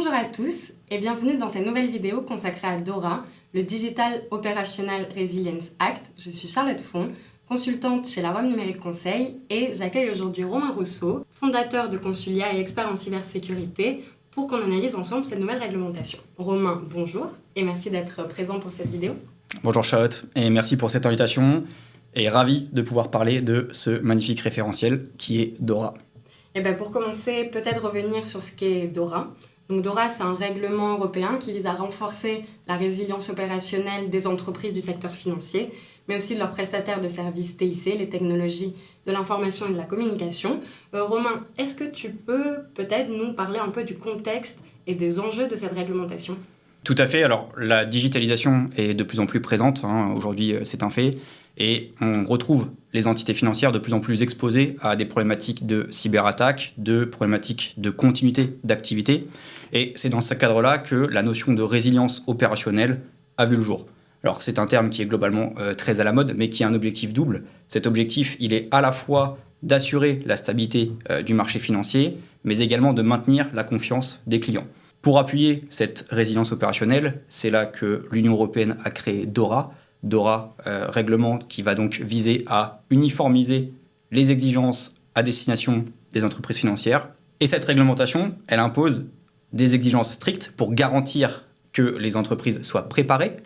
Bonjour à tous et bienvenue dans cette nouvelle vidéo consacrée à DORA, le Digital Operational Resilience Act. Je suis Charlotte Font, consultante chez la Rome Numérique Conseil et j'accueille aujourd'hui Romain Rousseau, fondateur de Consulia et expert en cybersécurité, pour qu'on analyse ensemble cette nouvelle réglementation. Romain, bonjour et merci d'être présent pour cette vidéo. Bonjour Charlotte et merci pour cette invitation et ravi de pouvoir parler de ce magnifique référentiel qui est DORA. Et pour commencer, peut-être revenir sur ce qu'est DORA. Donc DORA, c'est un règlement européen qui vise à renforcer la résilience opérationnelle des entreprises du secteur financier, mais aussi de leurs prestataires de services TIC, les technologies de l'information et de la communication. Romain, est-ce que tu peux peut-être nous parler un peu du contexte et des enjeux de cette réglementation ? Tout à fait. Alors, la digitalisation est de plus en plus présente. Aujourd'hui, c'est un fait. Et on retrouve les entités financières de plus en plus exposées à des problématiques de cyberattaque, de problématiques de continuité d'activité. Et c'est dans ce cadre-là que la notion de résilience opérationnelle a vu le jour. Alors, c'est un terme qui est globalement très à la mode, mais qui a un objectif double. Cet objectif, il est à la fois d'assurer la stabilité du marché financier, mais également de maintenir la confiance des clients. Pour appuyer cette résilience opérationnelle, c'est là que l'Union européenne a créé DORA. DORA, règlement qui va donc viser à uniformiser les exigences à destination des entreprises financières. Et cette réglementation, elle impose des exigences strictes pour garantir que les entreprises soient préparées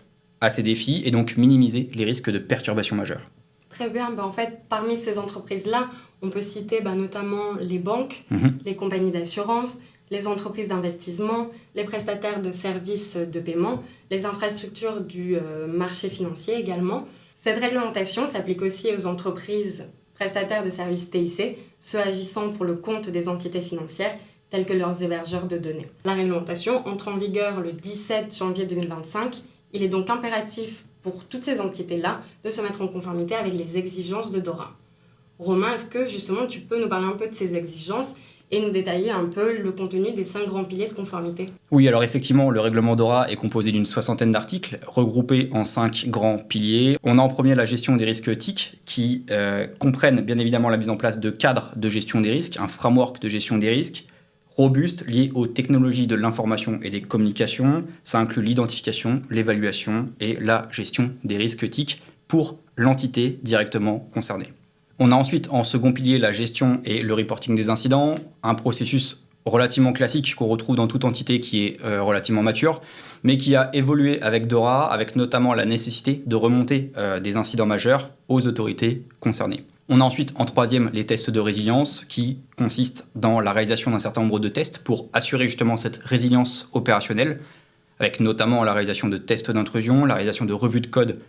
à ces défis et donc minimiser les risques de perturbations majeures. Très bien. En fait, parmi ces entreprises-là, on peut citer notamment les banques, les compagnies d'assurance, les entreprises d'investissement, les prestataires de services de paiement, les infrastructures du marché financier également. Cette réglementation s'applique aussi aux entreprises prestataires de services TIC, ceux agissant pour le compte des entités financières, tels que leurs hébergeurs de données. La réglementation entre en vigueur le 17 janvier 2025. Il est donc impératif pour toutes ces entités-là de se mettre en conformité avec les exigences de DORA. Romain, est-ce que justement tu peux nous parler un peu de ces exigences et nous détailler un peu le contenu des 5 grands piliers de conformité? Oui, alors effectivement, le règlement DORA est composé d'une 60aine d'articles regroupés en 5 grands piliers. On a en premier la gestion des risques TIC qui comprennent bien évidemment la mise en place de cadres de gestion des risques, un framework de gestion des risques robuste lié aux technologies de l'information et des communications. Ça inclut l'identification, l'évaluation et la gestion des risques TIC pour l'entité directement concernée. On a ensuite en second pilier la gestion et le reporting des incidents, un processus relativement classique qu'on retrouve dans toute entité qui est relativement mature, mais qui a évolué avec DORA, avec notamment la nécessité de remonter des incidents majeurs aux autorités concernées. On a ensuite en troisième les tests de résilience qui consistent dans la réalisation d'un certain nombre de tests pour assurer justement cette résilience opérationnelle, avec notamment la réalisation de tests d'intrusion, la réalisation de revues de code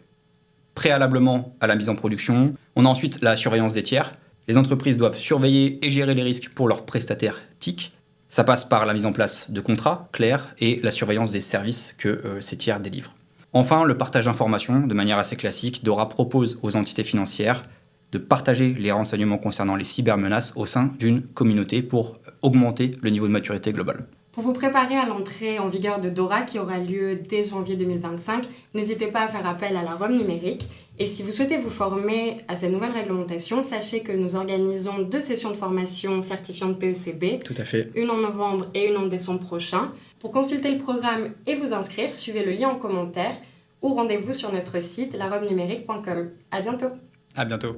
préalablement à la mise en production. On a ensuite la surveillance des tiers. Les entreprises doivent surveiller et gérer les risques pour leurs prestataires TIC. Ça passe par la mise en place de contrats clairs et la surveillance des services que ces tiers délivrent. Enfin, le partage d'informations, de manière assez classique, DORA propose aux entités financières de partager les renseignements concernant les cybermenaces au sein d'une communauté pour augmenter le niveau de maturité globale. Pour vous préparer à l'entrée en vigueur de DORA qui aura lieu dès janvier 2025, n'hésitez pas à faire appel à la Rome Numérique. Et si vous souhaitez vous former à cette nouvelle réglementation, sachez que nous organisons 2 sessions de formation certifiantes PECB. Tout à fait. Une en novembre et une en décembre prochain. Pour consulter le programme et vous inscrire, suivez le lien en commentaire ou rendez-vous sur notre site laromnumérique.com. À bientôt. À bientôt.